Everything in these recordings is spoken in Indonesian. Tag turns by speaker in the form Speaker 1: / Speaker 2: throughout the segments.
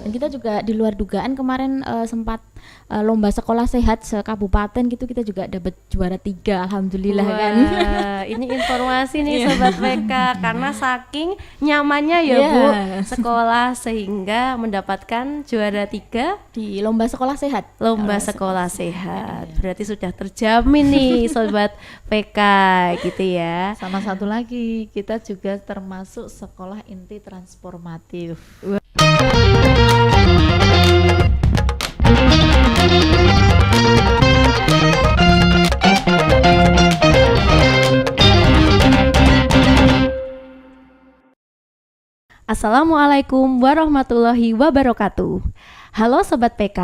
Speaker 1: Dan kita juga di luar dugaan kemarin sempat lomba sekolah sehat sekabupaten gitu, kita juga dapat juara 3, alhamdulillah.
Speaker 2: Wah,
Speaker 1: kan.
Speaker 2: ini informasi nih Sobat PK, karena saking nyamannya ya Bu sekolah sehingga mendapatkan juara 3
Speaker 1: di lomba sekolah sehat.
Speaker 2: Lomba sekolah sehat. Berarti sudah terjamin nih Sobat PK gitu ya.
Speaker 3: Sama satu lagi, kita juga termasuk sekolah inti transformatif.
Speaker 2: Assalamualaikum warahmatullahi wabarakatuh. Halo Sobat PK,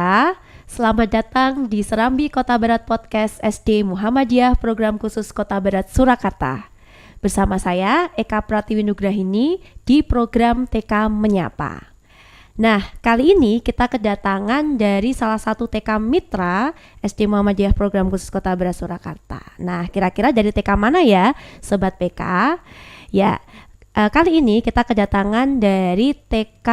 Speaker 2: selamat datang di Serambi Kota Barat Podcast SD Muhammadiyah Program Khusus Kota Barat Surakarta. Bersama saya Eka Pratiwi Nugrahini di program TK Menyapa. Nah, kali ini kita kedatangan dari salah satu TK Mitra SD Muhammadiyah Program Khusus Kota Barat Surakarta. Nah, kira-kira dari TK mana ya Sobat PK? Ya, kali ini kita kedatangan dari TK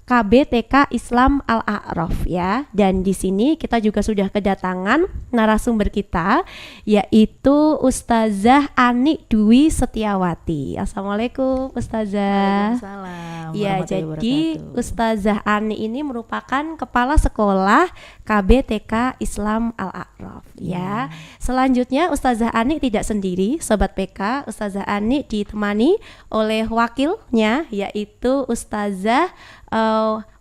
Speaker 2: KBTK Islam Al-A'raf ya. Dan di sini kita juga sudah kedatangan narasumber kita, yaitu Ustazah Ani Dwi Setiawati. Assalamualaikum Ustazah.
Speaker 3: Waalaikumsalam.
Speaker 2: Ya, jadi Ustazah Ani ini merupakan kepala sekolah KBTK Islam Al-A'raf ya. Selanjutnya Ustazah Ani tidak sendiri Sobat PK. Ustazah Ani ditemani oleh wakilnya, yaitu Ustazah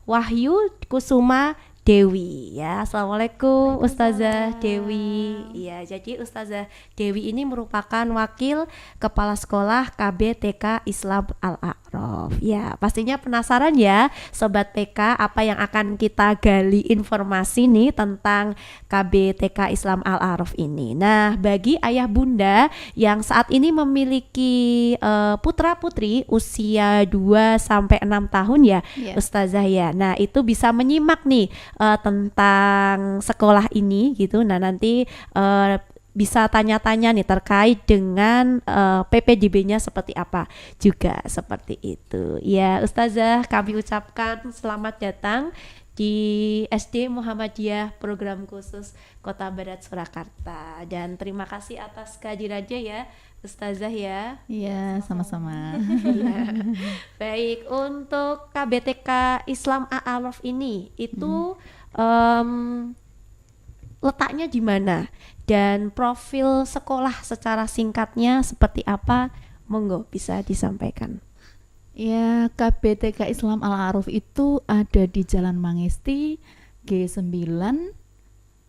Speaker 2: Wahyu Kusuma Dewi ya. Assalamualaikum Ustazah Dewi. Ya, jadi Ustazah Dewi ini merupakan wakil kepala sekolah KBTK Islam Al-A'raf. Ya, pastinya penasaran ya Sobat PK apa yang akan kita gali informasi nih tentang KBTK Islam Al-A'raf ini. Nah, bagi ayah bunda yang saat ini memiliki putra putri usia 2 sampai 6 tahun ya, Ustazah ya. Nah, itu bisa menyimak nih tentang sekolah ini gitu. Nah, nanti bisa tanya-tanya nih terkait dengan PPDB-nya seperti apa juga seperti itu. Ya, Ustazah, kami ucapkan selamat datang di SD Muhammadiyah Program Khusus Kota Barat Surakarta, dan terima kasih atas kehadirannya ya Ustazah ya.
Speaker 3: Iya, sama-sama.
Speaker 2: Ya. Baik, untuk KBTK Islam Al-A'raf ini itu letaknya di mana dan profil sekolah secara singkatnya seperti apa? Monggo bisa disampaikan.
Speaker 3: Ya, KBTK Islam Al-A'raf itu ada di Jalan Mangesti G9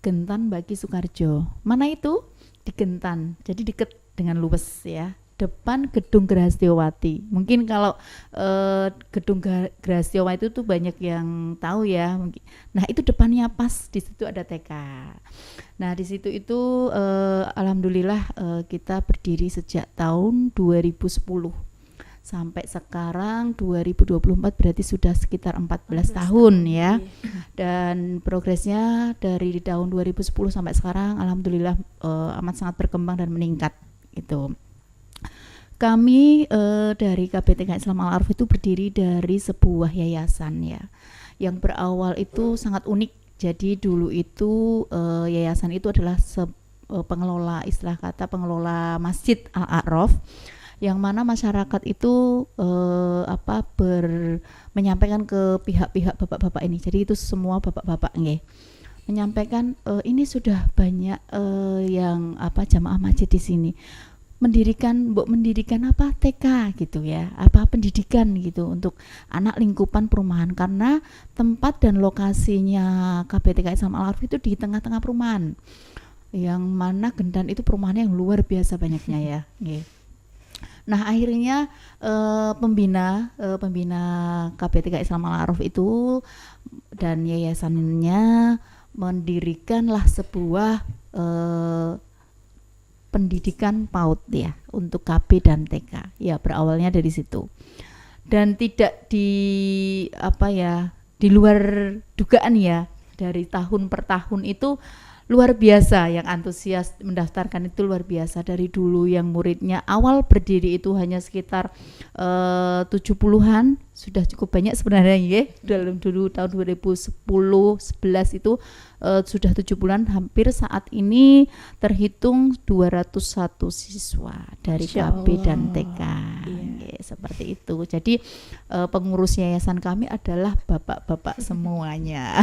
Speaker 3: Gentan Baki Sukarjo. Mana itu? Di Gentan. Jadi deket dengan Luwes ya. Depan Gedung Grahastiowati. Mungkin kalau Gedung Grahastiowati itu tuh banyak yang tahu ya. Nah, itu depannya pas di situ ada TK. Nah, di situ itu alhamdulillah kita berdiri sejak tahun 2010 sampai sekarang 2024, berarti sudah sekitar 14 tahun ya. Dan progresnya dari tahun 2010 sampai sekarang alhamdulillah amat sangat berkembang dan meningkat itu. Kami dari KBTK Islam Al-A'raf itu berdiri dari sebuah yayasan ya, yang berawal itu sangat unik. Jadi dulu itu yayasan itu adalah pengelola, istilah kata pengelola Masjid Al-A'raf, yang mana masyarakat itu menyampaikan ke pihak-pihak bapak-bapak ini. Jadi itu semua bapak-bapak nggih, menyampaikan ini sudah banyak yang jamaah masjid di sini mendirikan apa TK gitu ya, apa pendidikan gitu untuk anak lingkupan perumahan, karena tempat dan lokasinya KBTK Islam Al-A'raf itu di tengah-tengah perumahan, yang mana Gentan itu perumahannya yang luar biasa banyaknya ya. Nah, akhirnya pembina KBTK Islam Al-A'raf itu dan yayasannya mendirikanlah sebuah pendidikan PAUD ya untuk KB dan TK. Ya, berawalnya dari situ. Dan tidak di luar dugaan ya, dari tahun per tahun itu luar biasa yang antusias mendaftarkan, itu luar biasa. Dari dulu yang muridnya awal berdiri itu hanya sekitar 70-an, sudah cukup banyak sebenarnya ya. Dalam dulu tahun 2010-11 itu sudah 7 bulan, hampir saat ini terhitung 201 siswa dari
Speaker 2: Masya
Speaker 3: KB dan
Speaker 2: Allah.
Speaker 3: TK.
Speaker 2: Iya.
Speaker 3: Ya, seperti itu. Jadi pengurus yayasan kami adalah bapak-bapak semuanya.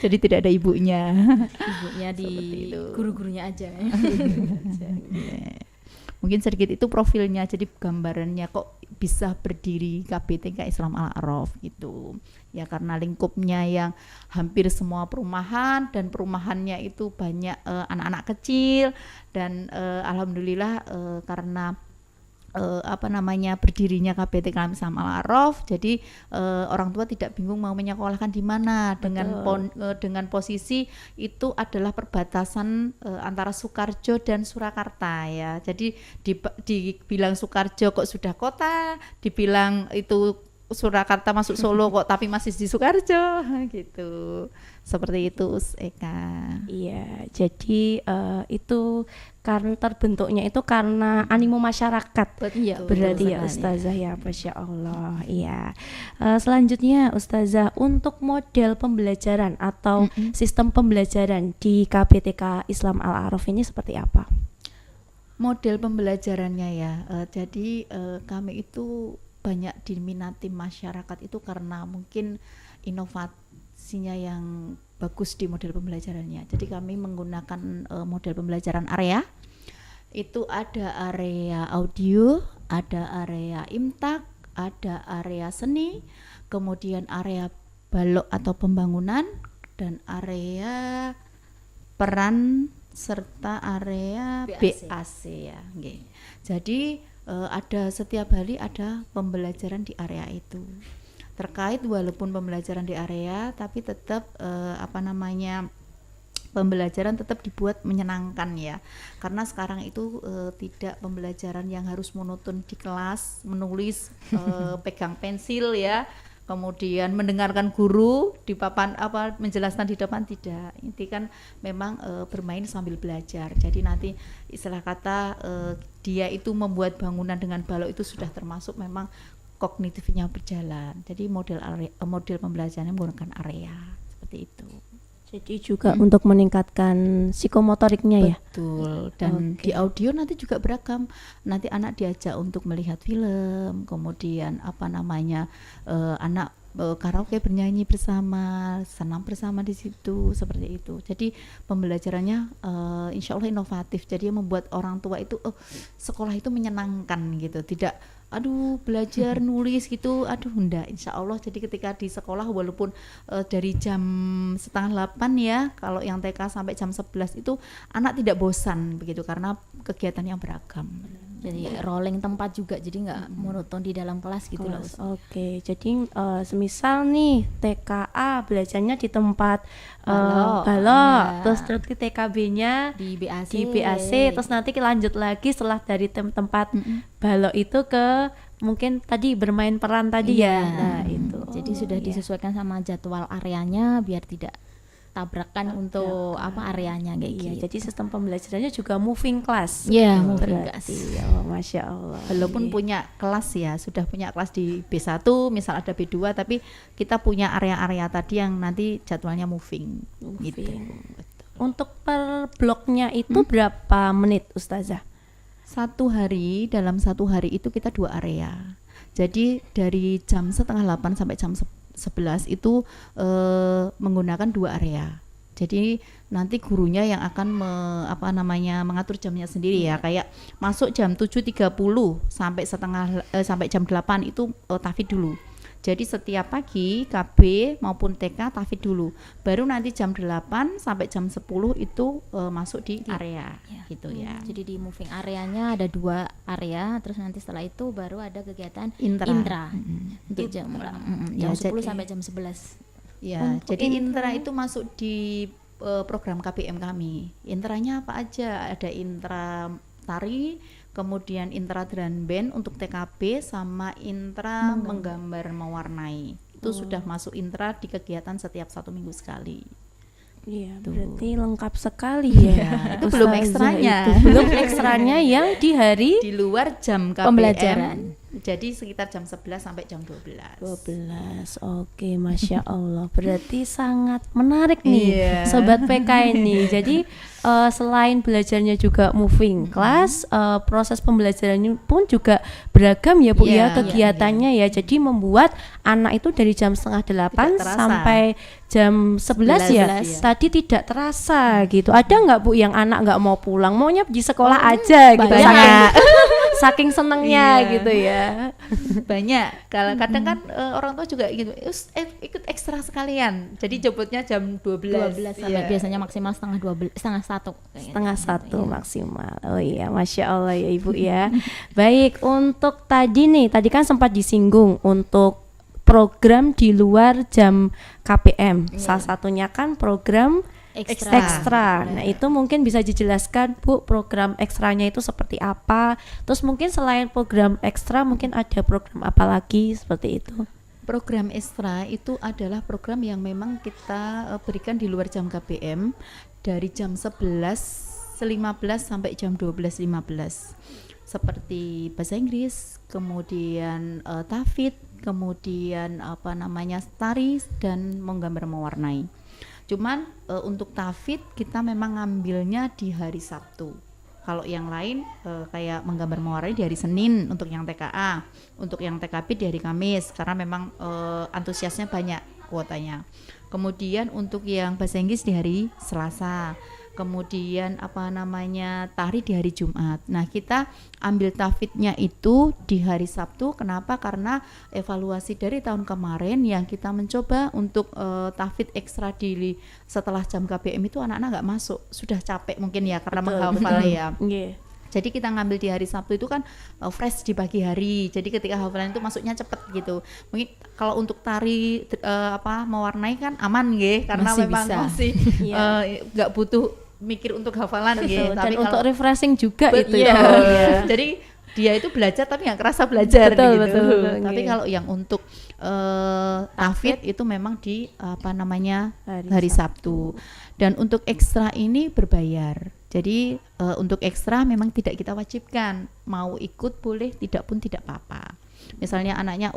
Speaker 3: Jadi tidak ada ibunya.
Speaker 1: Ibunya di
Speaker 3: Seperti itu.
Speaker 1: guru-gurunya aja.
Speaker 3: Ya. Mungkin sedikit itu profilnya, jadi gambarannya kok bisa berdiri KBTK Islam Al-A'raf gitu ya, karena lingkupnya yang hampir semua perumahan, dan perumahannya itu banyak anak-anak kecil, dan alhamdulillah karena berdirinya KBTK Islam Al-A'raf, jadi orang tua tidak bingung mau menyekolahkan di mana, dengan posisi itu adalah perbatasan antara Sukarjo dan Surakarta ya. Jadi dibilang Sukarjo kok sudah kota, dibilang itu Surakarta masuk Solo kok tapi masih di Sukarjo gitu. Seperti itu Eka.
Speaker 2: Iya, jadi itu karena terbentuknya itu karena animo masyarakat.
Speaker 1: Iya,
Speaker 2: Berarti ya
Speaker 1: sekali.
Speaker 2: Ustazah ya, Masya Allah. Iya. Selanjutnya Ustazah, untuk model pembelajaran atau sistem pembelajaran di KBTK Islam Al-A'raf ini seperti apa?
Speaker 3: Model pembelajarannya ya, jadi kami itu banyak diminati masyarakat itu karena mungkin inovasinya yang bagus di model pembelajarannya. Jadi kami menggunakan model pembelajaran area. Itu ada area audio, ada area imtak, ada area seni, kemudian area balok atau pembangunan, dan area peran serta area BAC ya. Nggih. Jadi ada setiap hari ada pembelajaran di area itu. Terkait walaupun pembelajaran di area, tapi tetap pembelajaran tetap dibuat menyenangkan ya, karena sekarang itu tidak pembelajaran yang harus monoton di kelas menulis pegang pensil ya, kemudian mendengarkan guru di papan menjelaskan di depan, tidak. Ini kan memang bermain sambil belajar. Jadi nanti istilah kata dia itu membuat bangunan dengan balok itu sudah termasuk memang kognitifnya berjalan. Jadi model pembelajarannya menggunakan area seperti itu.
Speaker 2: Jadi juga untuk meningkatkan psikomotoriknya ya.
Speaker 3: Betul. Dan di audio nanti juga beragam. Nanti anak diajak untuk melihat film, kemudian anak karaoke, bernyanyi bersama, senam bersama di situ, seperti itu. Jadi pembelajarannya insya Allah inovatif. Jadi membuat orang tua itu sekolah itu menyenangkan gitu. Tidak belajar nulis gitu, enggak, insya Allah. Jadi ketika di sekolah walaupun dari jam 7:30 ya, kalau yang TK sampai jam 11 itu anak tidak bosan begitu, karena kegiatan yang beragam.
Speaker 1: Jadi rolling tempat juga, jadi nggak monoton di dalam kelas gitu loh.
Speaker 2: Oke, jadi semisal nih TKA belajarnya di tempat balok,
Speaker 1: ya.
Speaker 2: terus nanti TKB-nya
Speaker 1: Di BAC.
Speaker 2: terus nanti lanjut lagi setelah dari tempat balok itu ke mungkin tadi bermain peran tadi ya. Nah, itu.
Speaker 1: Jadi sudah disesuaikan sama jadwal areanya biar tidak tabrakan untuk areanya kayak gitu.
Speaker 2: Jadi sistem pembelajarannya juga moving class.
Speaker 1: Iya, moving class.
Speaker 2: Masya Allah.
Speaker 3: Walaupun punya kelas ya, sudah punya kelas di B1, misal ada B2, tapi kita punya area-area tadi yang nanti jadwalnya moving. Gitu.
Speaker 2: Untuk per bloknya itu berapa menit Ustazah?
Speaker 3: Dalam satu hari itu kita 2 area. Jadi dari jam 7:30 sampai jam 11 itu menggunakan 2 area. Jadi nanti gurunya yang akan mengatur jamnya sendiri ya. Kayak masuk jam 7:30 sampai jam 8 itu tahfidz dulu. Jadi setiap pagi KB maupun TK tahfidz dulu. Baru nanti jam 8 sampai jam 10 itu masuk di area gitu ya.
Speaker 1: Jadi di moving areanya ada 2 area, terus nanti setelah itu baru ada kegiatan
Speaker 3: Intra.
Speaker 1: untuk jam
Speaker 3: Ya,
Speaker 1: 10
Speaker 3: jadi-
Speaker 1: sampai jam 11.
Speaker 3: Ya,
Speaker 2: Untuk
Speaker 3: jadi
Speaker 2: intra
Speaker 3: intra itu masuk di program KBM kami. Intranya apa aja? Ada intra tari, kemudian intra drum band untuk TKB, sama intra menggambar mewarnai. Itu sudah masuk intra di kegiatan setiap 1 minggu sekali.
Speaker 2: Iya,
Speaker 3: Tuh.
Speaker 2: berarti lengkap sekali ya.
Speaker 3: Itu belum
Speaker 2: Ustazah
Speaker 3: ekstranya.
Speaker 2: itu. Belum ekstranya yang di hari
Speaker 3: Di luar jam KBM.
Speaker 1: Pembelajaran.
Speaker 3: Jadi sekitar jam 11 sampai jam 12.
Speaker 2: 12. Oke, Masya Allah. Berarti sangat menarik nih
Speaker 3: Iya.
Speaker 2: Sobat PK ini. Jadi selain belajarnya juga moving class, proses pembelajarannya pun juga beragam ya Bu ya
Speaker 3: Iya,
Speaker 2: kegiatannya ya. Jadi membuat anak itu dari jam 7:30
Speaker 3: terasa.
Speaker 2: sampai jam 11 ya.
Speaker 3: 11, iya.
Speaker 2: Tadi tidak terasa gitu. Ada nggak Bu yang anak nggak mau pulang, maunya di sekolah aja gitu.
Speaker 3: banyak.
Speaker 2: Saking senengnya
Speaker 3: Iya.
Speaker 2: gitu ya.
Speaker 3: Banyak. Kalau kadang kan orang tua juga gitu, ikut ekstra sekalian. Jadi jemputnya jam 12.
Speaker 1: 12 sampai
Speaker 3: Iya.
Speaker 1: biasanya maksimal setengah 1
Speaker 2: Setengah 1 maksimal. Oh iya, Masya Allah ya Ibu ya. Baik, untuk tadi kan sempat disinggung untuk program di luar jam KPM. Salah satunya kan program ekstra. Nah, itu mungkin bisa dijelaskan Bu, program ekstranya itu seperti apa? Terus mungkin selain program ekstra mungkin ada program apa lagi seperti itu?
Speaker 3: Program ekstra itu adalah program yang memang kita berikan di luar jam KPM dari jam 11.15 sampai jam 12.15. Seperti bahasa Inggris, kemudian tahfidz, kemudian tari dan menggambar mewarnai. Cuman untuk tahfidz kita memang ngambilnya di hari Sabtu. Kalau yang lain kayak menggambar mewarnai di hari Senin untuk yang TKA, untuk yang TKP di hari Kamis karena memang antusiasnya banyak kuotanya. Kemudian untuk yang bahasa Inggris di hari Selasa. Kemudian tari di hari Jumat. Nah, kita ambil tahfidznya itu di hari Sabtu. Kenapa? Karena evaluasi dari tahun kemarin yang kita mencoba untuk tahfidz ekstra di setelah jam KPM itu anak-anak nggak masuk, sudah capek mungkin ya karena menghafal ya.
Speaker 2: Yeah.
Speaker 3: Jadi kita ngambil di hari Sabtu itu kan fresh di pagi hari. Jadi ketika hafalan itu masuknya cepet gitu. Mungkin kalau untuk tari mewarnai kan aman nggih karena
Speaker 1: Masih
Speaker 3: memang
Speaker 1: bisa.
Speaker 3: masih nggak butuh mikir untuk hafalan
Speaker 2: Betul,
Speaker 3: nggih.
Speaker 2: dan
Speaker 3: Tapi
Speaker 2: untuk
Speaker 3: kalau
Speaker 2: refreshing juga itu
Speaker 3: iya.
Speaker 2: ya.
Speaker 3: Jadi dia itu belajar tapi nggak kerasa belajar
Speaker 2: Betul,
Speaker 3: gitu.
Speaker 2: betul,
Speaker 3: Tapi
Speaker 2: nggih.
Speaker 3: kalau yang untuk tahfidz itu memang di
Speaker 2: Hari
Speaker 3: hari Sabtu. Dan untuk ekstra ini berbayar. Jadi untuk ekstra memang tidak kita wajibkan, mau ikut boleh, tidak pun tidak apa-apa. Misalnya anaknya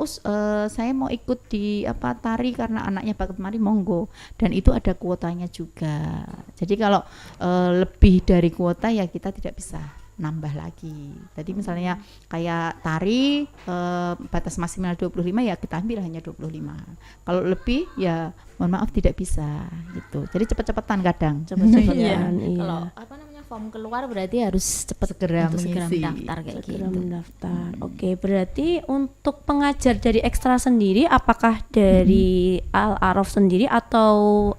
Speaker 3: saya mau ikut di tari karena anaknya bakat menari, monggo, dan itu ada kuotanya juga. Jadi kalau lebih dari kuota ya kita tidak bisa nambah lagi. Jadi misalnya kayak tari batas maksimal 25 ya kita ambil hanya 25. Kalau lebih ya mohon maaf tidak bisa gitu. Jadi cepet-cepetan kadang.
Speaker 2: Cepet-cepetan, iya.
Speaker 1: Kalau form keluar berarti harus cepat
Speaker 3: Segera
Speaker 1: untuk segera
Speaker 3: mengisi.
Speaker 1: mendaftar kayak
Speaker 2: Segera
Speaker 1: gitu.
Speaker 2: mendaftar. Oke, berarti untuk pengajar dari ekstra sendiri apakah dari Al-Araf sendiri atau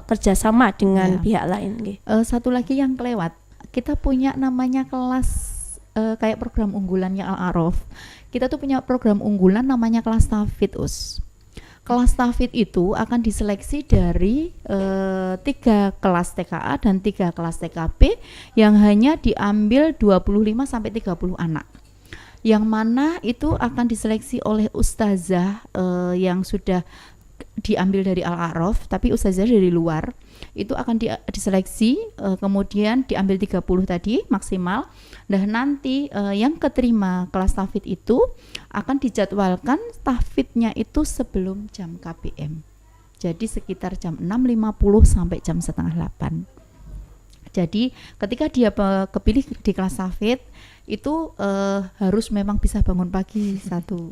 Speaker 2: kerjasama dengan
Speaker 3: Ya.
Speaker 2: pihak lain? Nggih?
Speaker 3: Satu lagi yang kelewat, kita punya namanya kelas kayak program unggulannya Al-Araf. Kita tuh punya program unggulan namanya kelas tahfidz. Kelas tahfidz itu akan diseleksi dari 3 kelas TKA dan 3 kelas TKP yang hanya diambil 25 sampai 30 anak. Yang mana itu akan diseleksi oleh ustazah yang sudah diambil dari Al-Araf, tapi ustazah dari luar itu akan diseleksi, kemudian diambil 30 tadi maksimal. Nah nanti yang keterima kelas tahfidz itu akan dijadwalkan tahfidznya itu sebelum jam KPM. Jadi sekitar jam 6.50 sampai jam 7:30. Jadi ketika dia kepilih di kelas tahfidz itu harus memang bisa bangun pagi satu.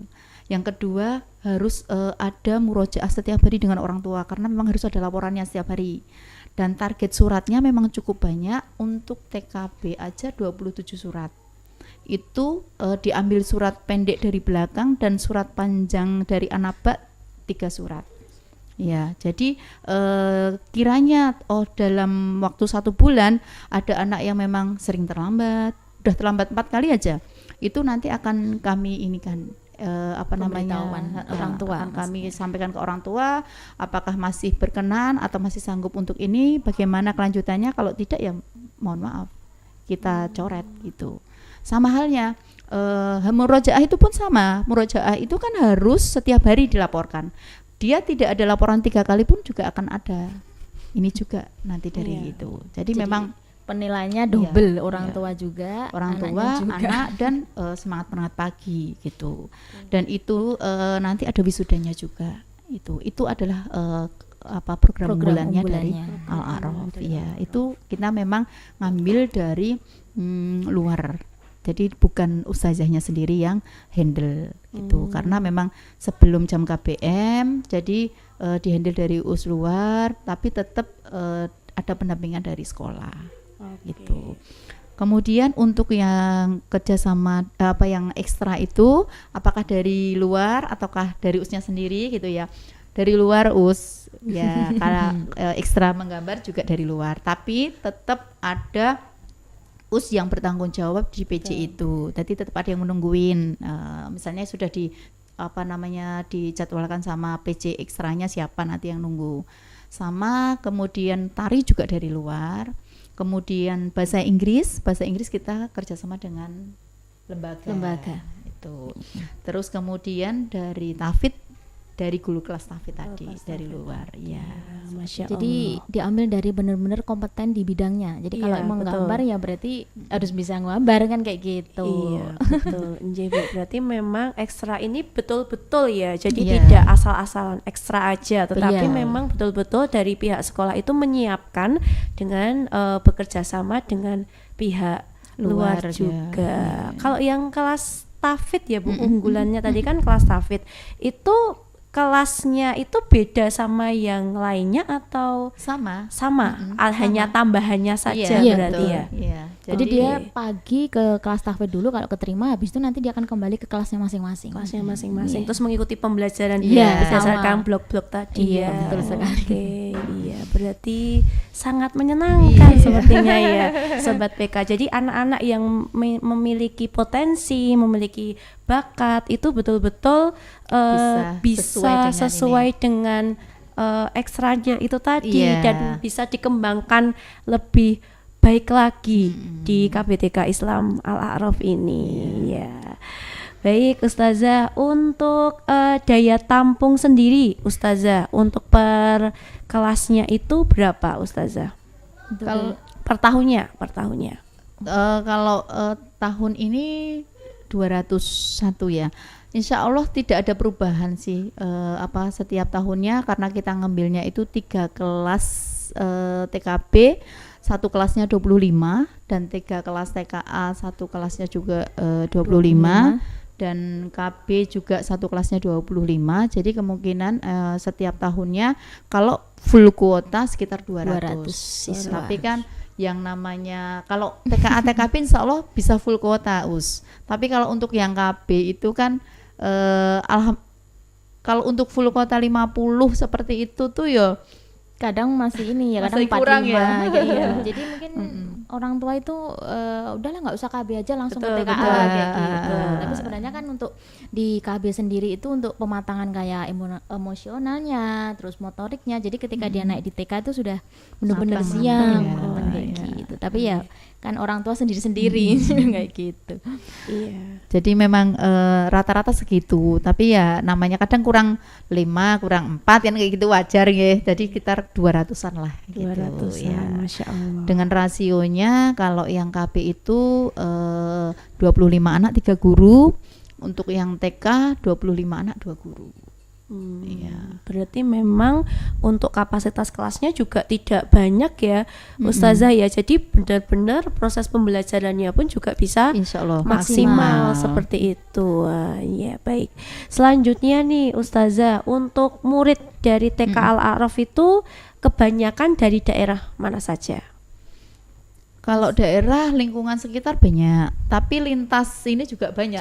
Speaker 3: Yang kedua harus ada murojaah setiap hari dengan orang tua karena memang harus ada laporannya setiap hari. Dan target suratnya memang cukup banyak. Untuk TKB aja 27 surat. Itu diambil surat pendek dari belakang dan surat panjang dari Anabat 3 surat. Ya, jadi kiranya dalam waktu 1 bulan ada anak yang memang sering terlambat, udah terlambat 4 kali aja. Itu nanti akan kami
Speaker 1: Pemberitahuan orang tua,
Speaker 3: akan kami sampaikan ke orang tua apakah masih berkenan atau masih sanggup untuk ini, bagaimana kelanjutannya. Kalau tidak ya mohon maaf kita coret gitu. Sama halnya murojaah itu pun sama. Murojaah itu kan harus setiap hari dilaporkan. Dia tidak ada laporan 3 kali pun juga akan ada. Ini juga nanti dari itu. Jadi memang
Speaker 1: penilaiannya double,
Speaker 3: Iya,
Speaker 1: orang
Speaker 3: iya.
Speaker 1: tua juga,
Speaker 3: orang
Speaker 1: anaknya
Speaker 3: tua,
Speaker 1: juga.
Speaker 3: anak dan semangat berangkat pagi gitu. Dan itu nanti ada wisudanya juga. Itu adalah program unggulannya dari Al-A'raf. Ya, itu kita memang ngambil dari luar. Jadi bukan ustazahnya sendiri yang handle gitu. Karena memang sebelum jam KBM jadi dihandle dari US luar, tapi tetap ada pendampingan dari sekolah gitu. Kemudian untuk yang kerjasama yang ekstra itu apakah dari luar ataukah dari US-nya sendiri gitu ya? Dari luar US ya, karena ekstra menggambar juga dari luar, tapi tetap ada US yang bertanggung jawab di PC itu. Jadi tetap ada yang menungguin. Misalnya sudah dijadwalkan sama PC ekstranya siapa nanti yang nunggu. Sama kemudian tari juga dari luar. Kemudian bahasa Inggris kita kerjasama dengan lembaga. Itu. Terus kemudian dari Tafid, dari guru kelas Tafid tadi dari luar. Ya,
Speaker 2: Masya
Speaker 1: Jadi
Speaker 2: Allah.
Speaker 1: diambil dari benar-benar kompeten di bidangnya. Jadi kalau
Speaker 2: Iya,
Speaker 1: emang
Speaker 2: betul.
Speaker 1: gambar ya berarti harus bisa nggambar kan kayak gitu.
Speaker 2: Iya, betul. Nggih, Bu. Berarti memang ekstra ini betul-betul ya. Jadi
Speaker 3: Iya.
Speaker 2: tidak asal-asalan ekstra aja, tetapi
Speaker 1: Iya.
Speaker 2: memang betul-betul dari pihak sekolah itu menyiapkan dengan bekerja sama dengan pihak luar
Speaker 3: Luar, ya.
Speaker 2: juga.
Speaker 3: Iya.
Speaker 2: Kalau yang kelas Tafid ya, Bu, unggulannya tadi kan kelas Tafid. Itu kelasnya itu beda sama yang lainnya atau
Speaker 3: sama.
Speaker 2: sama?
Speaker 3: Mm-mm,
Speaker 2: Hanya
Speaker 3: sama.
Speaker 2: tambahannya saja
Speaker 1: Iya,
Speaker 2: berarti
Speaker 3: betul.
Speaker 2: ya.
Speaker 3: Iya.
Speaker 1: Jadi
Speaker 2: Oke.
Speaker 1: dia pagi ke kelas Tafid dulu, kalau keterima habis itu nanti dia akan kembali ke kelasnya masing-masing.
Speaker 2: Kelasnya masing-masing,
Speaker 1: Iya.
Speaker 2: terus mengikuti pembelajaran
Speaker 1: Iya,
Speaker 2: berdasarkan
Speaker 1: sama.
Speaker 2: blok-blok tadi
Speaker 1: Iya,
Speaker 2: ya.
Speaker 1: betul sekali.
Speaker 2: Oke, iya, berarti sangat menyenangkan sepertinya ya, Sobat PK. Jadi anak-anak yang memiliki potensi, memiliki bakat itu betul-betul bisa sesuai dengan ekstranya itu tadi,
Speaker 3: Iya.
Speaker 2: dan bisa dikembangkan lebih baik lagi di KBTK Islam Al-A'raf ini. Ya. Baik Ustazah, untuk daya tampung sendiri Ustazah, untuk per kelasnya itu berapa Ustazah?
Speaker 3: Kalau
Speaker 2: Per tahunnya?
Speaker 3: kalau tahun ini 201 ya. Insya Allah tidak ada perubahan sih setiap tahunnya, karena kita ngambilnya itu 3 kelas TKB, 1 kelasnya 25 dan 3 kelas TKA, 1 kelasnya juga 25 dan KB juga 1 kelasnya 25. Jadi kemungkinan setiap tahunnya kalau full kuota sekitar 200
Speaker 1: siswa.
Speaker 3: Tapi kan yang namanya kalau TKA TKB insya Allah bisa full kuota tapi kalau untuk yang KB itu kan kalau untuk full kuota 50 seperti itu tuh ya
Speaker 1: kadang masih ini ya,
Speaker 3: Masih
Speaker 1: kadang 45
Speaker 3: kurang ya.
Speaker 1: gitu. Jadi mungkin orang tua itu udahlah nggak usah KB aja langsung
Speaker 2: Betul,
Speaker 1: ke TKA
Speaker 2: betul.
Speaker 1: kayak gitu. Tapi sebenarnya kan untuk di KB sendiri itu untuk pematangan kayak emosionalnya, terus motoriknya. Jadi ketika dia naik di TK itu sudah benar-benar
Speaker 3: Matang,
Speaker 1: siap
Speaker 3: matang,
Speaker 1: matang kayak
Speaker 3: iya.
Speaker 1: gitu. Tapi ya kan orang tua sendiri-sendiri kayak gitu.
Speaker 2: Iya.
Speaker 3: jadi memang rata-rata segitu, tapi ya namanya kadang kurang 5 kurang 4 kan kayak gitu wajar ya. Jadi sekitar 200-an lah gitu
Speaker 2: 200-an,
Speaker 3: ya.
Speaker 2: Masya Allah.
Speaker 3: Dengan rasionya kalau yang KB itu 25 anak 3 guru, untuk yang TK 25 anak 2 guru. Iya.
Speaker 2: Berarti memang untuk kapasitas kelasnya juga tidak banyak ya Ustazah ya. Jadi benar-benar proses pembelajarannya pun juga bisa
Speaker 3: Insya Allah
Speaker 2: maksimal seperti itu. Wah, ya baik. Selanjutnya nih Ustazah, untuk murid dari TK Al-A'raf itu kebanyakan dari daerah mana saja?
Speaker 3: Kalau daerah lingkungan sekitar banyak, tapi lintas ini juga banyak.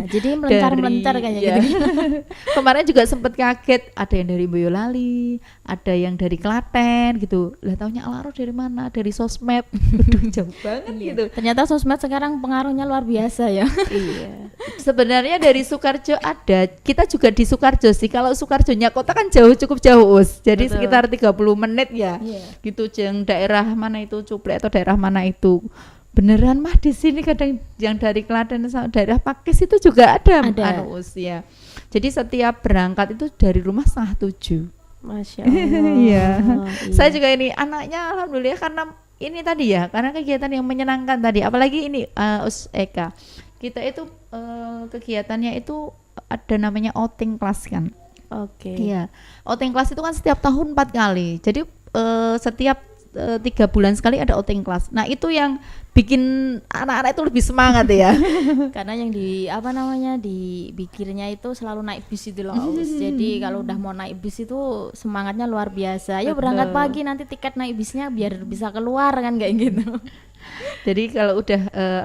Speaker 1: Jadi melentar-melentar kayak
Speaker 3: iya.
Speaker 1: gitu.
Speaker 3: Kemarin juga sempat kaget, ada yang dari Boyolali, ada yang dari Klaten gitu. Lah taunya Al-A'raf dari mana? Dari sosmed. Aduh, jauh banget gitu.
Speaker 1: Ternyata sosmed sekarang pengaruhnya luar biasa ya.
Speaker 2: Iya.
Speaker 3: Sebenarnya dari Sukarjo ada, kita juga di Sukarjo sih. Kalau Sukarjonya kota kan jauh, cukup jauh Jadi
Speaker 2: Betul.
Speaker 3: sekitar 30 menit ya.
Speaker 1: Iya.
Speaker 3: Gitu jeng daerah mana itu Cuplek atau daerah mana itu. Beneran mah di sini kadang yang dari Klaten sama daerah Pakis itu juga ada.
Speaker 1: Ada.
Speaker 3: Ya. Jadi setiap berangkat itu dari rumah 6:30.
Speaker 2: Masya Allah.
Speaker 3: Iya. Saya juga ini anaknya alhamdulillah karena ini tadi ya, karena kegiatan yang menyenangkan tadi, apalagi ini Us Eka, kita itu kegiatannya itu ada namanya outing class kan.
Speaker 2: Oke.
Speaker 3: Iya, outing class itu kan setiap tahun 4 kali, jadi setiap 3 bulan sekali ada outing class. Nah itu yang bikin anak-anak itu lebih semangat ya.
Speaker 1: Karena yang dipikirnya itu selalu naik bis itu loh, Us. Jadi kalau udah mau naik bis itu semangatnya luar biasa. Ayo berangkat pagi, nanti tiket naik bisnya biar bisa keluar kan, kayak gitu.
Speaker 3: Jadi kalau udah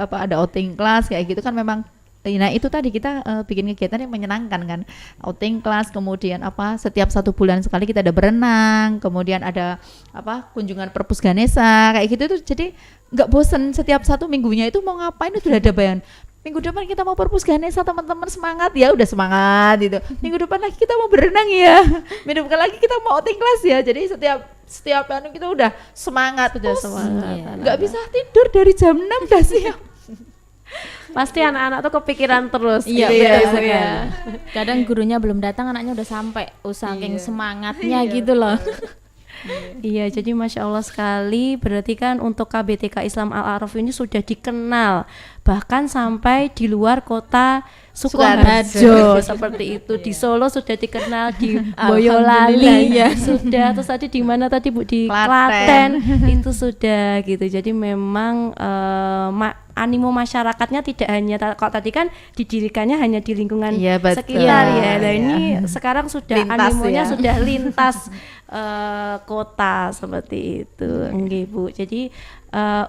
Speaker 3: ada outing class kayak gitu kan memang, nah itu tadi kita bikin kegiatan yang menyenangkan kan, outing class, kemudian setiap 1 bulan sekali kita ada berenang, kemudian ada kunjungan perpus Ganesha kayak gitu tuh, jadi nggak bosen. Setiap 1 minggunya itu mau ngapain itu sudah ada bayangan. Minggu depan kita mau perpus Ganesha, teman-teman semangat ya, udah semangat gitu. Minggu depan lagi kita mau berenang ya, minggu depan lagi kita mau outing class ya. Jadi setiap anu kita udah semangat, nggak bisa tidur dari jam 6 udah siap.
Speaker 2: Pasti anak-anak tuh kepikiran terus.
Speaker 1: Iya,
Speaker 2: gitu
Speaker 1: betul
Speaker 2: ya, Bu,
Speaker 1: sekali.
Speaker 2: ya.
Speaker 1: Kadang gurunya belum datang, anaknya udah sampai, saking semangatnya gitu loh.
Speaker 2: Iya, jadi Masya Allah sekali. Berarti kan untuk KBTK Islam Al-A'raf ini sudah dikenal bahkan sampai di luar kota Sukoharjo seperti itu. Di Solo sudah dikenal, di Boyolali sudah, terus tadi di mana tadi Bu, di Klaten itu sudah gitu. Jadi memang animo masyarakatnya tidak hanya kalau tadi kan didirikannya hanya di lingkungan sekitar ya. Nah ini sekarang sudah lintas, animonya sudah lintas kota seperti itu. Nggih, Bu. Jadi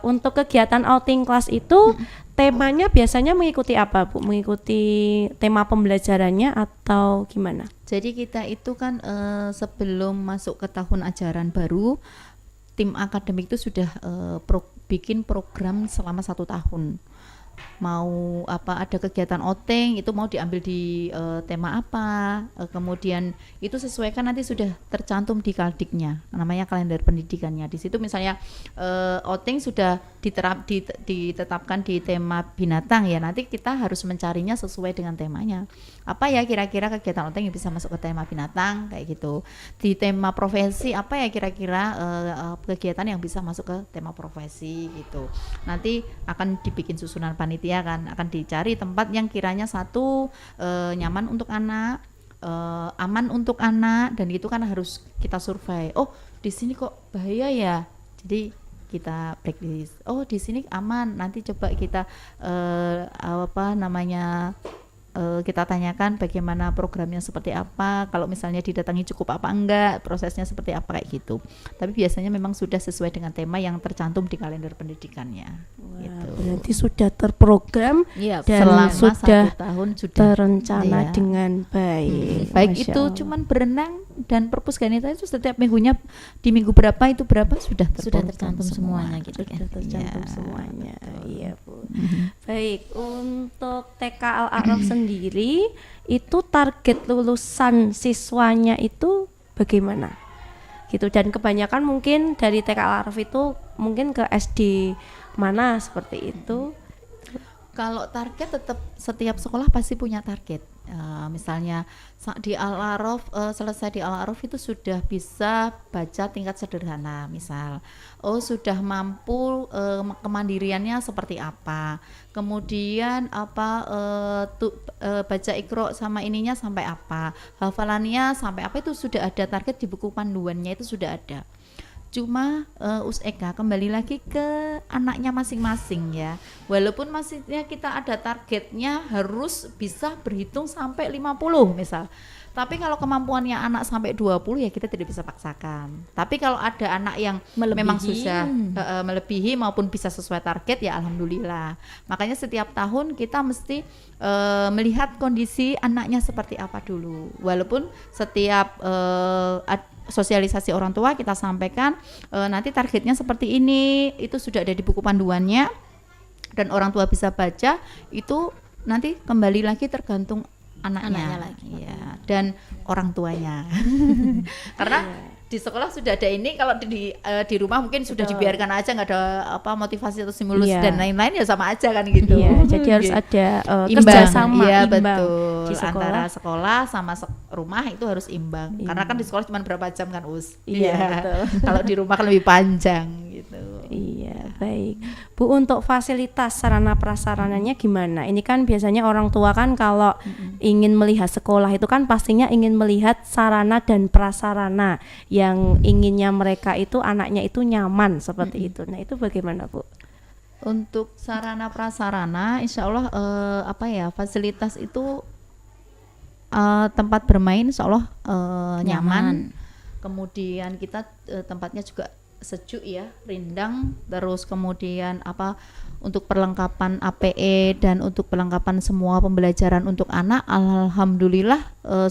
Speaker 2: untuk kegiatan outing class itu temanya biasanya mengikuti apa, Bu? Mengikuti tema pembelajarannya atau gimana?
Speaker 3: Jadi kita itu kan sebelum masuk ke tahun ajaran baru, tim akademik itu sudah bikin program selama 1 tahun. Mau ada kegiatan outing itu mau diambil di tema apa, kemudian itu sesuaikan, nanti sudah tercantum di kaldiknya, namanya kalender pendidikannya. Di situ misalnya outing sudah ditetapkan di tema binatang ya, nanti kita harus mencarinya sesuai dengan temanya. Apa ya kira-kira kegiatan outing yang bisa masuk ke tema binatang kayak gitu. Di tema profesi apa ya kira-kira kegiatan yang bisa masuk ke tema profesi gitu. Nanti akan dibikin susunan panitia kan, akan dicari tempat yang kiranya satu nyaman untuk anak, aman untuk anak, dan itu kan harus kita survei. Oh di sini kok bahaya ya, jadi kita blacklist. Oh di sini aman, nanti coba kita kita tanyakan bagaimana programnya seperti apa, kalau misalnya didatangi cukup apa enggak, prosesnya seperti apa kayak gitu. Tapi biasanya memang sudah sesuai dengan tema yang tercantum di kalender pendidikannya.
Speaker 2: Wah,
Speaker 3: gitu.
Speaker 2: Berarti sudah terprogram dan
Speaker 3: selama
Speaker 2: sudah
Speaker 3: 1 tahun sudah
Speaker 2: terencana dengan baik.
Speaker 3: Baik
Speaker 2: Masya
Speaker 3: itu
Speaker 2: Allah.
Speaker 3: cuman berenang dan perpus Ganesha itu setiap minggunya di minggu berapa itu berapa sudah
Speaker 1: tercantum semuanya gitu kan.
Speaker 2: Sudah tercantum semuanya. Iya, Bu. Baik, untuk TK Al-A'raf sendiri itu target lulusan siswanya itu bagaimana? Gitu, dan kebanyakan mungkin dari TK Al-A'raf itu mungkin ke SD mana seperti itu.
Speaker 3: Kalau target tetap setiap sekolah pasti punya target. Misalnya di Al-A'raf, selesai di Al-A'raf itu sudah bisa baca tingkat sederhana, misal sudah mampu kemandiriannya seperti apa, kemudian baca Iqra sama ininya sampai apa, hafalannya sampai apa, itu sudah ada target di buku panduannya, itu sudah ada. Cuma Us Eka kembali lagi ke anaknya masing-masing ya. Walaupun masihnya kita ada targetnya harus bisa berhitung sampai 50 misal. Tapi kalau kemampuannya anak sampai 20 ya kita tidak bisa paksakan. Tapi kalau ada anak yang memang susah melebihi maupun bisa sesuai target ya alhamdulillah. Makanya setiap tahun kita mesti melihat kondisi anaknya seperti apa dulu. Walaupun setiap sosialisasi orang tua kita sampaikan nanti targetnya seperti ini, itu sudah ada di buku panduannya dan orang tua bisa baca, itu nanti kembali lagi tergantung anaknya lagi ya, dan orang tuanya. Karena di sekolah sudah ada ini, kalau di rumah mungkin sudah dibiarkan aja, nggak ada motivasi atau stimulus dan lain-lain ya sama aja kan gitu.
Speaker 2: Jadi harus ada kerjasama imbang
Speaker 3: di antara sekolah sama rumah, itu harus imbang. Karena kan di sekolah cuma berapa jam kan Us. Betul. Kalau di rumah kan lebih panjang gitu.
Speaker 2: Iya, Iya, baik. Bu, untuk fasilitas sarana prasarananya gimana? Ini kan biasanya orang tua kan kalau ingin melihat sekolah itu kan pastinya ingin melihat sarana dan prasarana yang inginnya mereka itu anaknya itu nyaman seperti itu. Nah, itu bagaimana, Bu?
Speaker 3: Untuk sarana prasarana, insya Allah fasilitas itu tempat bermain insya Allah nyaman. Kemudian kita tempatnya juga sejuk ya, rindang. Terus kemudian untuk perlengkapan APE dan untuk perlengkapan semua pembelajaran untuk anak, alhamdulillah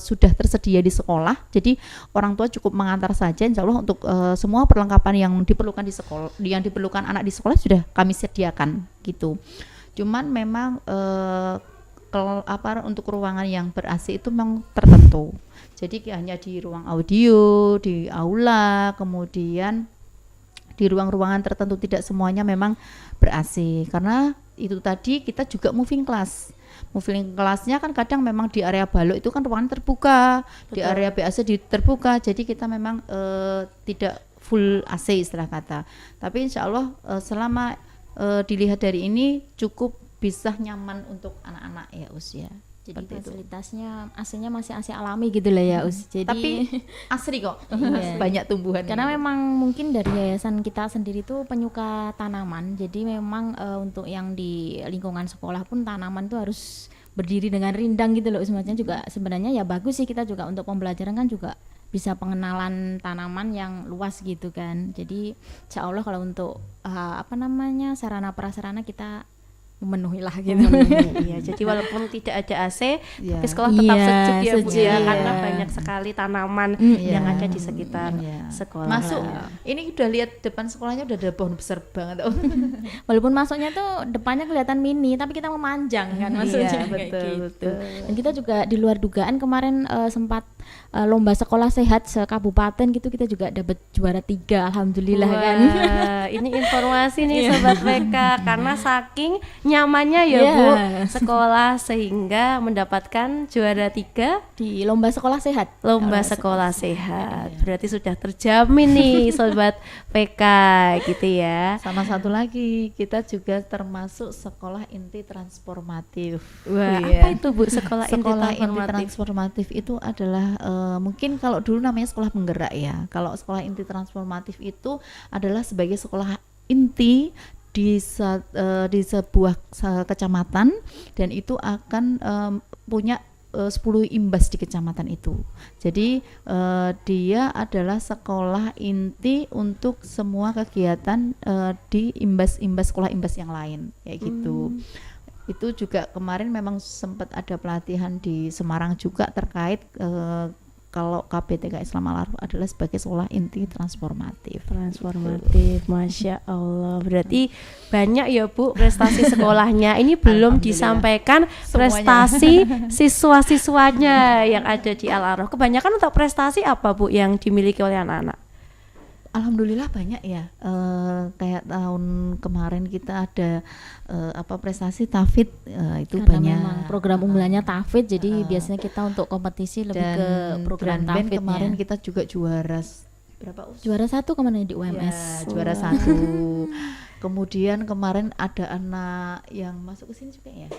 Speaker 3: sudah tersedia di sekolah. Jadi orang tua cukup mengantar saja, insya Allah untuk semua perlengkapan yang diperlukan di sekolah, yang diperlukan anak di sekolah sudah kami sediakan gitu. Cuman memang untuk ruangan yang ber-AC itu memang tertentu. Jadi hanya di ruang audio, di aula, kemudian di ruang-ruangan tertentu, tidak semuanya memang ber-AC. Karena itu tadi kita juga moving class. Moving classnya kan kadang memang di area balok itu kan ruangan terbuka, betul. Di area BAC terbuka. Jadi kita memang tidak full AC istilah kata. Tapi insya Allah selama dilihat dari ini cukup bisa nyaman untuk anak-anak ya usia.
Speaker 1: Jadi
Speaker 3: seperti
Speaker 1: fasilitasnya AC-nya masih AC alami gitu lah ya Us. Jadi
Speaker 3: tapi asri kok. Banyak tumbuhan.
Speaker 1: Karena memang mungkin dari yayasan kita sendiri tuh penyuka tanaman. Jadi memang untuk yang di lingkungan sekolah pun tanaman tuh harus berdiri dengan rindang gitu loh. Sebenarnya juga sebenarnya ya bagus sih, kita juga untuk pembelajaran kan juga bisa pengenalan tanaman yang luas gitu kan. Jadi insya Allah kalau untuk sarana prasarana kita memenuhi lah gitu.
Speaker 2: Iya, jadi walaupun tidak ada AC, tapi sekolah tetap sejuk ya Bu ya, karena banyak sekali tanaman yang ada di sekitar sekolah.
Speaker 3: Masuk, ini udah lihat depan sekolahnya udah ada pohon besar banget.
Speaker 1: Walaupun masuknya tuh depannya kelihatan mini, tapi kita memanjang kan maksudnya.
Speaker 3: Betul.
Speaker 1: Dan kita juga di luar dugaan kemarin sempat lomba sekolah sehat se-kabupaten gitu, kita juga dapat juara 3 alhamdulillah. Wah, kan.
Speaker 2: Ini informasi nih Sobat PK, karena saking nyamannya ya Bu sekolah sehingga mendapatkan juara 3
Speaker 1: di lomba sekolah sehat.
Speaker 2: Lomba sekolah sehat. Berarti sudah terjamin nih Sobat PK gitu ya.
Speaker 3: Sama satu lagi, kita juga termasuk sekolah inti transformatif.
Speaker 2: Wah, apa itu Bu sekolah inti
Speaker 3: transformatif? Itu adalah mungkin kalau dulu namanya sekolah penggerak ya. Kalau sekolah inti transformatif itu adalah sebagai sekolah inti di sebuah kecamatan, dan itu akan punya 10 imbas di kecamatan itu. Jadi dia adalah sekolah inti untuk semua kegiatan di imbas sekolah imbas yang lain kayak gitu. Itu juga kemarin memang sempat ada pelatihan di Semarang juga terkait kalau KBTK Islam Al-Aruf adalah sebagai sekolah inti transformatif.
Speaker 2: Masya Allah. Berarti banyak ya Bu prestasi sekolahnya. Ini belum disampaikan prestasi siswa-siswanya yang ada di Al-Aruf. Kebanyakan untuk prestasi apa Bu yang dimiliki oleh anak-anak?
Speaker 3: Alhamdulillah banyak ya. Kayak tahun kemarin kita ada prestasi TAFID, itu
Speaker 1: karena
Speaker 3: banyak.
Speaker 1: Memang program unggulannya TAFID, jadi biasanya kita untuk kompetisi lebih ke program TAFID.
Speaker 3: Kemarin kita juga juara
Speaker 1: juara 1 kemarin di UMS.
Speaker 3: Ya, juara 1. Kemudian kemarin ada anak yang masuk ke sini juga ya,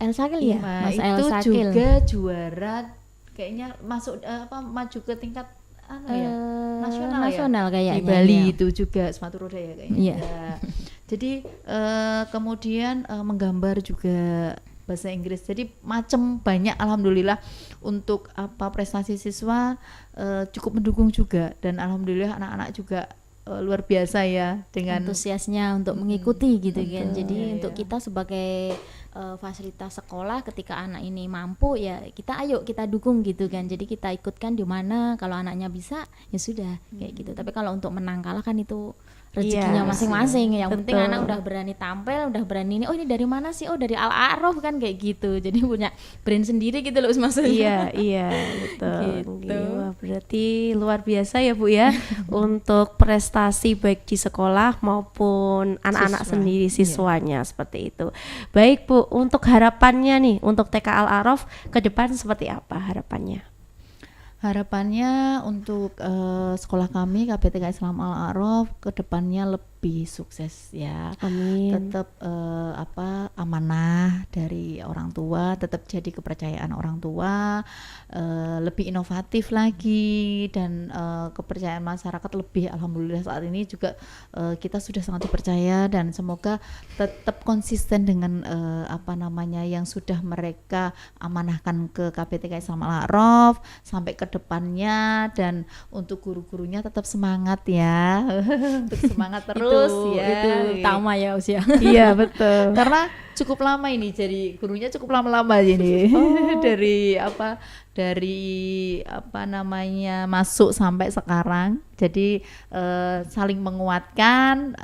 Speaker 1: El Sakil ya, Mas El
Speaker 3: itu
Speaker 1: Sakil
Speaker 3: juga juara, kayaknya masuk maju ke tingkat nasional
Speaker 1: kayaknya
Speaker 3: di Bali itu juga sepatu roda ya kayaknya. Jadi kemudian menggambar juga bahasa Inggris. Jadi macam banyak alhamdulillah untuk prestasi siswa cukup mendukung juga, dan alhamdulillah anak-anak juga luar biasa ya dengan
Speaker 1: antusiasnya untuk mengikuti gitu kan. Jadi untuk kita sebagai fasilitas sekolah, ketika anak ini mampu ya kita dukung gitu kan. Jadi kita ikutkan di mana, kalau anaknya bisa ya sudah kayak gitu. Tapi kalau untuk menang kalah kan itu rezekinya masing-masing. Yang penting anak udah berani tampil, udah berani ini, oh ini dari mana sih, oh dari Al-Aruf kan kayak gitu. Jadi punya brand sendiri gitu loh maksudnya.
Speaker 2: Iya betul
Speaker 1: gitu.
Speaker 2: Wah, berarti luar biasa ya Bu ya untuk prestasi baik di sekolah maupun anak-anak sendiri, siswanya seperti itu. Baik Bu, untuk harapannya nih untuk TK Al-Aruf ke depan seperti apa harapannya?
Speaker 3: Harapannya untuk sekolah kami KBTK Islam Al-A'raf kedepannya lebih sukses ya.
Speaker 2: Amin.
Speaker 3: Tetap amanah dari orang tua, tetap jadi kepercayaan orang tua, lebih inovatif lagi, dan kepercayaan masyarakat lebih. Alhamdulillah saat ini juga kita sudah sangat dipercaya, dan semoga tetap konsisten dengan yang sudah mereka amanahkan ke KBTK Islam Al-A'raf sampai ke depannya. Dan untuk guru-gurunya tetap semangat ya. Untuk semangat terus
Speaker 1: itu utama ya usia.
Speaker 3: Iya betul. Karena cukup lama ini, jadi gurunya cukup lama-lama ini. dari masuk sampai sekarang. Jadi saling menguatkan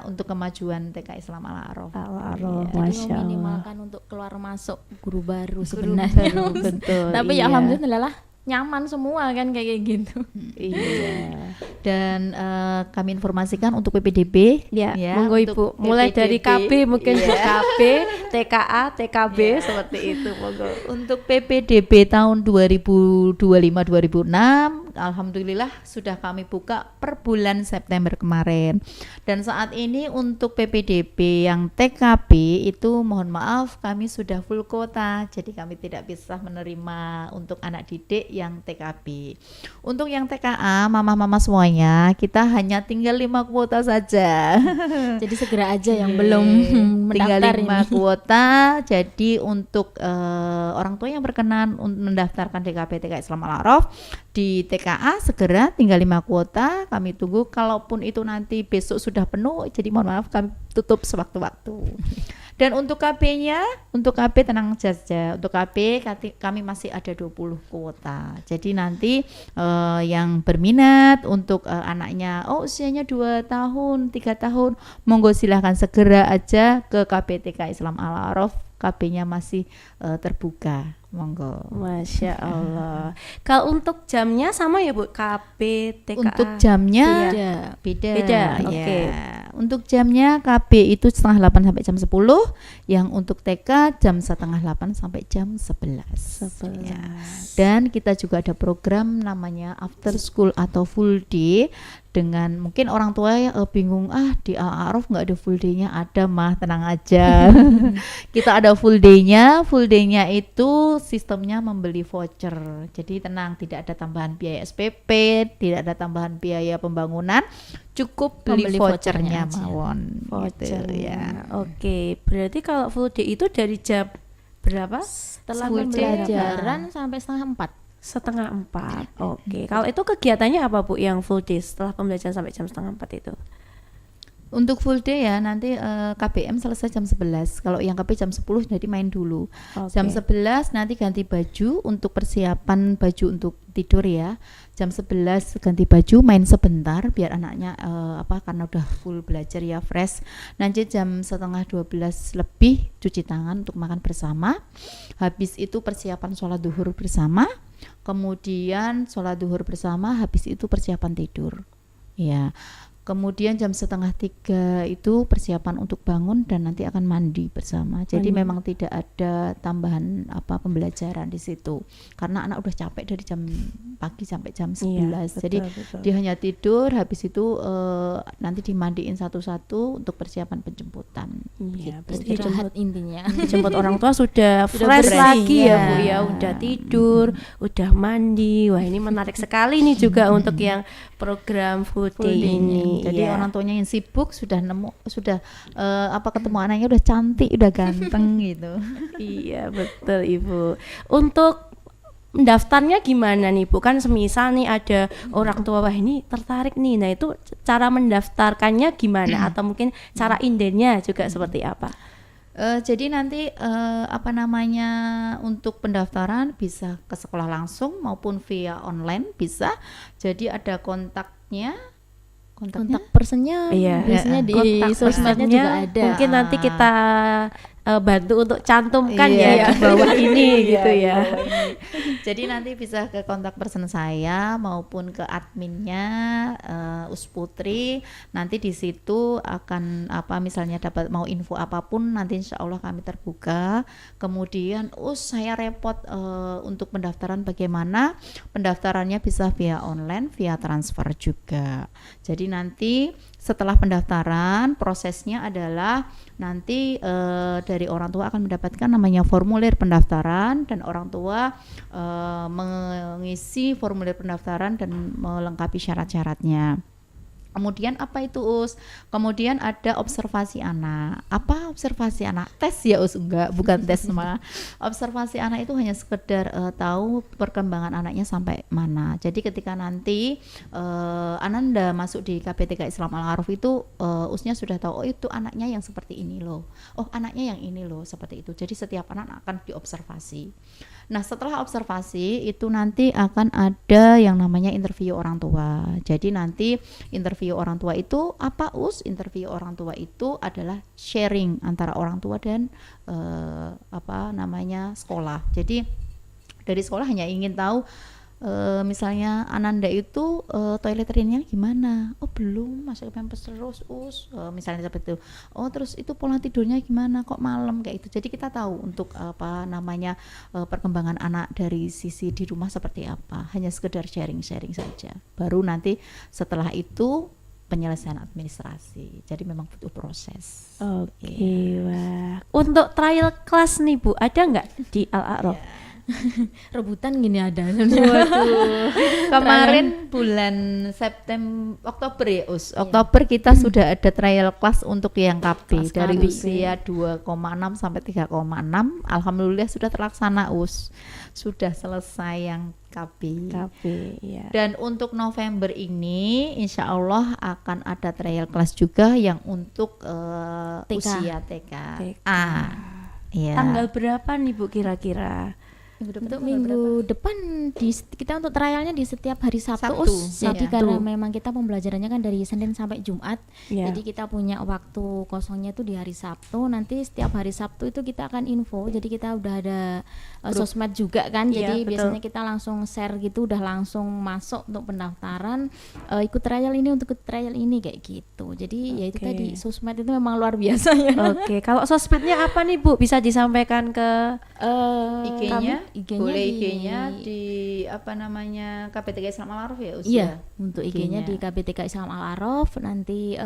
Speaker 3: untuk kemajuan TK Islam Al-A'raf.
Speaker 2: Al-A'raf,
Speaker 1: Jadi
Speaker 2: Masya Allah.
Speaker 1: meminimalkan untuk keluar masuk guru baru sebenarnya.
Speaker 3: Betul.
Speaker 1: Tapi ya
Speaker 3: iya.
Speaker 1: alhamdulillah lah, nyaman semua kan kayak gitu.
Speaker 3: Iya. Dan kami informasikan untuk PPDB
Speaker 2: Ya,
Speaker 3: ya,
Speaker 2: monggo
Speaker 3: untuk
Speaker 2: Ibu. Mulai dari
Speaker 3: PPDB,
Speaker 2: KB mungkin
Speaker 3: iya.
Speaker 2: KB, TKA, TKB
Speaker 3: Iya.
Speaker 2: seperti itu, monggo.
Speaker 3: Untuk PPDB tahun 2025-2026 alhamdulillah sudah kami buka per bulan September kemarin. Dan saat ini untuk PPDB yang TKB itu mohon maaf kami sudah full kuota. Jadi kami tidak bisa menerima untuk anak didik yang TKB. Untuk yang TKA mama-mama semuanya kita hanya tinggal 5 kuota saja.
Speaker 1: Jadi segera aja yang belum
Speaker 3: Tinggal
Speaker 1: mendaftar
Speaker 3: 5
Speaker 1: ini.
Speaker 3: kuota. Jadi untuk orang tua yang berkenan mendaftarkan di KBTK Islam Al-A'raf di TKA segera tinggal 5 kuota. Kami tunggu, kalaupun itu nanti besok sudah penuh, jadi mohon maaf kami tutup sewaktu-waktu. Dan untuk KB-nya, untuk KB tenang saja. Untuk KB kami masih ada 20 kuota. Jadi nanti yang berminat untuk anaknya usianya 2 tahun, 3 tahun, monggo silahkan segera aja ke KBTK Islam Al-A'raf. KB-nya masih terbuka. Monggo.
Speaker 2: Masya Allah. Kalau untuk jamnya sama ya Bu, KB, TKA.
Speaker 3: Untuk jamnya
Speaker 1: Beda.
Speaker 3: beda.
Speaker 2: Beda, oke.
Speaker 3: Untuk jamnya KB itu setengah 8 sampai jam 10, yang untuk TK jam setengah 8 sampai jam 11.
Speaker 2: 11.
Speaker 3: Ya. Dan kita juga ada program namanya after school atau full day. Dengan mungkin orang tua ya bingung, di Al-A'raf nggak ada full day-nya. Ada mah, tenang aja. Kita ada full day-nya. Full day-nya itu sistemnya membeli voucher. Jadi tenang, tidak ada tambahan biaya SPP, tidak ada tambahan biaya pembangunan. Cukup beli
Speaker 1: Membeli
Speaker 3: vouchernya
Speaker 1: vouchernya aja.
Speaker 3: mawon.
Speaker 2: Voucher
Speaker 3: Gitu, ya.
Speaker 2: Oke, berarti kalau full day itu dari jam berapa?
Speaker 1: Setelah
Speaker 3: Full day
Speaker 1: pembelajaran sampai setengah 4.
Speaker 2: Setengah 4. Oke. Kalau itu kegiatannya apa Bu yang full day setelah pembelajaran sampai jam setengah 4 itu?
Speaker 3: Untuk full day ya nanti KBM selesai jam 11. Kalau yang KB jam 10 jadi main dulu.
Speaker 2: Oke.
Speaker 3: Jam 11 nanti ganti baju untuk persiapan baju untuk tidur ya. Jam 11 ganti baju, main sebentar biar anaknya karena udah full belajar ya, fresh. Nanti jam setengah 12 lebih cuci tangan untuk makan bersama. Habis itu persiapan sholat duhur bersama. Kemudian sholat duhur bersama, habis itu persiapan tidur. Ya. Kemudian jam setengah 3 itu persiapan untuk bangun dan nanti akan mandi bersama. Jadi memang tidak ada tambahan pembelajaran di situ. Karena anak udah capek dari jam pagi sampai jam 11.
Speaker 2: Iya,
Speaker 3: Jadi
Speaker 2: betul.
Speaker 3: dia hanya tidur, habis itu nanti dimandiin satu-satu untuk persiapan penjemputan.
Speaker 2: Iya,
Speaker 3: Gitu.
Speaker 2: berarti
Speaker 1: Istirahat intinya.
Speaker 2: jemput orang tua sudah
Speaker 1: Sudah
Speaker 2: fresh
Speaker 1: bersih,
Speaker 2: lagi ya
Speaker 3: ya.
Speaker 2: Bu ya, udah tidur, udah mandi. Wah, ini menarik sekali nih juga untuk yang program full day ini.
Speaker 3: Jadi
Speaker 2: Iya.
Speaker 3: orang tuanya yang sibuk sudah ketemu anaknya udah cantik, udah ganteng gitu.
Speaker 2: Iya, betul Ibu. Untuk mendaftarnya gimana nih Bu? Kan semisal nih ada orang tua, wah ini tertarik nih. Nah, itu cara mendaftarkannya gimana? Atau mungkin cara indennya juga seperti apa?
Speaker 3: Jadi nanti untuk pendaftaran bisa ke sekolah langsung maupun via online bisa. Jadi ada kontaknya.
Speaker 1: Kontak personnya
Speaker 2: Iya.
Speaker 1: biasanya di
Speaker 2: Kontak
Speaker 1: sosmednya
Speaker 2: personnya
Speaker 1: juga ada.
Speaker 2: Mungkin nanti kita bantu untuk cantumkan
Speaker 3: Iya,
Speaker 2: ya di bawah ini gitu ya.
Speaker 3: Di bawah ini. Jadi nanti bisa ke kontak person saya maupun ke adminnya Us Putri. Nanti di situ akan misalnya dapat mau info apapun, nanti insya Allah kami terbuka. Kemudian saya repot untuk pendaftaran bagaimana? Pendaftarannya bisa via online, via transfer juga. Jadi nanti setelah pendaftaran prosesnya adalah nanti dari orang tua akan mendapatkan namanya formulir pendaftaran, dan orang tua mengisi formulir pendaftaran dan melengkapi syarat-syaratnya. Kemudian apa itu Us? Kemudian ada observasi anak. Apa observasi anak? Tes ya Us? Enggak, bukan tes mah. Observasi anak itu hanya sekedar tahu perkembangan anaknya sampai mana. Jadi ketika nanti Ananda masuk di KBTK Islam Al-Aruf itu Usnya sudah tahu, oh itu anaknya yang seperti ini loh. Oh anaknya yang ini loh, seperti itu. Jadi setiap anak akan diobservasi. Nah setelah observasi itu nanti akan ada yang namanya interview orang tua. Jadi nanti interview orang tua itu apa Us? Interview orang tua itu adalah sharing antara orang tua dan sekolah. Jadi dari sekolah hanya ingin tahu misalnya Ananda itu toiletnya gimana? Oh belum, masuk pampers terus Us, misalnya seperti itu. Oh terus itu pola tidurnya gimana? Kok malam kayak itu. Jadi kita tahu untuk perkembangan anak dari sisi di rumah seperti apa. Hanya sekedar sharing saja. Baru nanti setelah itu penyelesaian administrasi. Jadi memang butuh proses.
Speaker 2: Oke, wah. Untuk trial class nih Bu, ada nggak di Al-A'raf?
Speaker 1: Rebutan gini ada.
Speaker 3: Waduh. Kemarin bulan Oktober ya Us. Oktober kita sudah ada trial class untuk yang KB
Speaker 1: Kelas
Speaker 3: dari
Speaker 1: KB.
Speaker 3: usia 2,6 sampai 3,6. Alhamdulillah sudah terlaksana Us. Sudah selesai yang KB.
Speaker 2: Ya.
Speaker 3: Dan untuk November ini insya Allah akan ada trial class juga yang untuk
Speaker 1: TK.
Speaker 3: usia TK.
Speaker 2: TK.
Speaker 3: Iya.
Speaker 2: Tanggal berapa nih Bu kira-kira?
Speaker 1: Untuk minggu depan kita untuk trialnya di setiap hari Sabtu,
Speaker 3: Sabtu,
Speaker 1: Us. Jadi
Speaker 3: iya.
Speaker 1: karena memang kita pembelajarannya kan dari Senin sampai Jumat,
Speaker 2: Ya.
Speaker 1: jadi kita punya waktu kosongnya itu di hari Sabtu. Nanti setiap hari Sabtu itu kita akan info. Jadi kita udah ada sosmed juga kan.
Speaker 2: Iya,
Speaker 1: Jadi
Speaker 2: betul.
Speaker 1: biasanya kita langsung share gitu, udah langsung masuk untuk pendaftaran. Ikut trial ini untuk ikut trial ini kayak gitu. Jadi ya itu
Speaker 2: Oke.
Speaker 1: tadi sosmed itu memang luar biasa ya.
Speaker 2: Oke, kalau sosmednya apa nih Bu? Bisa disampaikan ke
Speaker 3: IG-nya
Speaker 1: IG-nya
Speaker 3: boleh
Speaker 1: di-
Speaker 3: IG-nya di KBTK Islam Al-Aruf ya Us?
Speaker 1: Iya, untuk IG-nya
Speaker 3: IG-nya.
Speaker 1: di KBTK Islam Al-Aruf. Nanti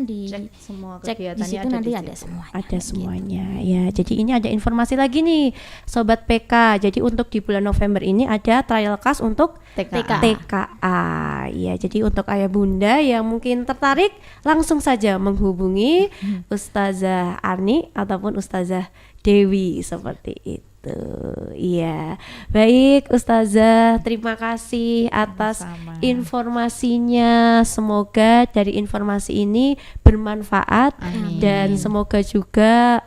Speaker 1: di
Speaker 3: Cek semua
Speaker 1: cek di
Speaker 3: kegiatannya
Speaker 1: situ
Speaker 3: ada
Speaker 1: nanti
Speaker 3: di
Speaker 1: ada
Speaker 3: situ.
Speaker 1: semuanya.
Speaker 2: Ada
Speaker 1: kayak
Speaker 2: semuanya ya. Jadi ini ada informasi lagi nih Sobat PK. Jadi untuk di bulan November ini ada trial class untuk
Speaker 3: TKA.
Speaker 2: TKA. Ya, jadi untuk ayah bunda yang mungkin tertarik langsung saja menghubungi Ustazah Ani ataupun Ustazah Dewi seperti itu. Iya. Baik Ustazah, terima kasih atas
Speaker 3: Sama-sama.
Speaker 2: informasinya. Semoga dari informasi ini bermanfaat.
Speaker 3: Amin.
Speaker 2: Dan semoga juga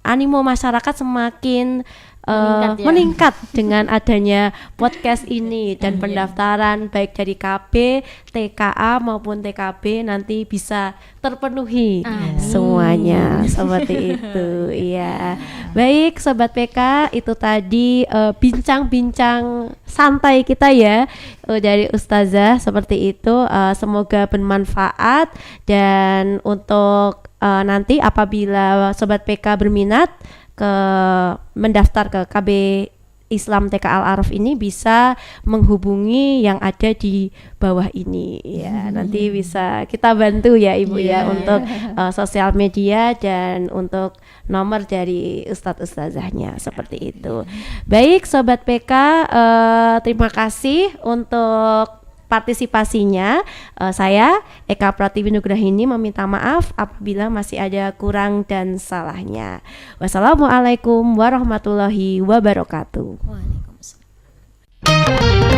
Speaker 2: animo masyarakat semakin
Speaker 1: Meningkat ya.
Speaker 2: meningkat dengan adanya podcast ini dan pendaftaran baik dari KB, TKA maupun TKB nanti bisa terpenuhi
Speaker 1: Amin.
Speaker 2: semuanya seperti itu. Iya. Baik Sobat PK, itu tadi bincang-bincang santai kita ya dari Ustazah seperti itu. Semoga bermanfaat dan untuk nanti apabila Sobat PK berminat mendaftar ke KB Islam TK Al-Araf ini bisa menghubungi yang ada di bawah ini ya. Nanti bisa kita bantu ya Ibu ya untuk sosial media dan untuk nomor dari ustadz-ustazahnya seperti itu. Baik Sobat PK, terima kasih untuk partisipasinya. Saya Eka Pratiwi Nugrahini meminta maaf apabila masih ada kurang dan salahnya. Wassalamualaikum warahmatullahi wabarakatuh.
Speaker 1: Waalaikumsalam.